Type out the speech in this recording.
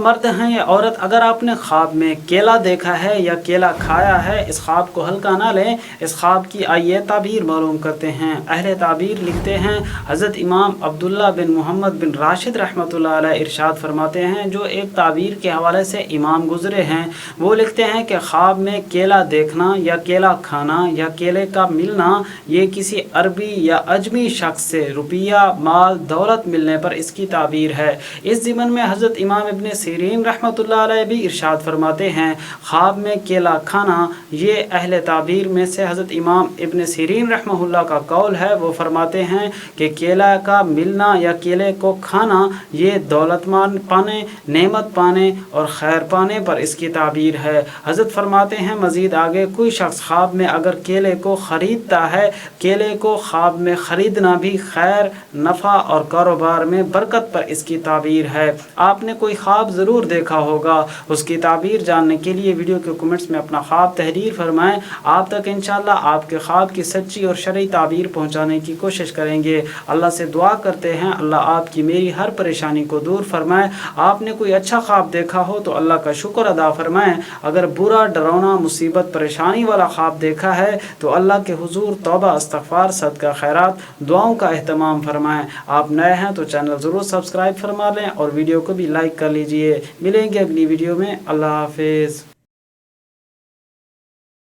مرد ہیں یا عورت، اگر آپ نے خواب میں کیلا دیکھا ہے یا کیلا کھایا ہے، اس خواب کو ہلکا نہ لیں۔ اس خواب کی آئیے تعبیر معلوم کرتے ہیں۔ اہل تعبیر لکھتے ہیں، حضرت امام عبداللہ بن محمد بن راشد رحمۃ اللہ علیہ ارشاد فرماتے ہیں، جو ایک تعبیر کے حوالے سے امام گزرے ہیں، وہ لکھتے ہیں کہ خواب میں کیلا دیکھنا یا کیلا کھانا یا کیلے کا ملنا، یہ کسی عربی یا عجمی شخص سے روپیہ، مال، دولت ملنے پر اس کی تعبیر ہے۔ اس ضمن میں حضرت امام ابن سیرین رحمۃ اللہ علیہ بھی ارشاد فرماتے ہیں، خواب میں کیلا کھانا، یہ اہل تعبیر میں سے حضرت امام ابن سیرین رحمہ اللہ کا قول ہے۔ وہ فرماتے ہیں کہ کیلا کا ملنا یا کیلے کو کھانا، یہ دولت پانے، نعمت پانے اور خیر پانے پر اس کی تعبیر ہے۔ حضرت فرماتے ہیں مزید آگے، کوئی شخص خواب میں اگر کیلے کو خریدتا ہے، کیلے کو خواب میں خریدنا بھی خیر، نفع اور کاروبار میں برکت پر اس کی تعبیر ہے۔ آپ نے کوئی خواب ضرور دیکھا ہوگا، اس کی تعبیر جاننے کے لیے ویڈیو کے کمنٹس میں اپنا خواب تحریر فرمائیں۔ آپ تک انشاءاللہ آپ کے خواب کی سچی اور شرعی تعبیر پہنچانے کی کوشش کریں گے۔ اللہ سے دعا کرتے ہیں اللہ آپ کی میری ہر پریشانی کو دور فرمائے۔ آپ نے کوئی اچھا خواب دیکھا ہو تو اللہ کا شکر ادا فرمائیں۔ اگر برا، ڈراؤنا، مصیبت، پریشانی والا خواب دیکھا ہے تو اللہ کے حضور توبہ، استغفار، صدقہ خیرات، دعاؤں کا اہتمام فرمائیں۔ آپ نئے ہیں تو چینل ضرور سبسکرائب فرما لیں اور ویڈیو کو بھی لائک کر لیجئے۔ ملیں گے اگلی ویڈیو میں۔ اللہ حافظ۔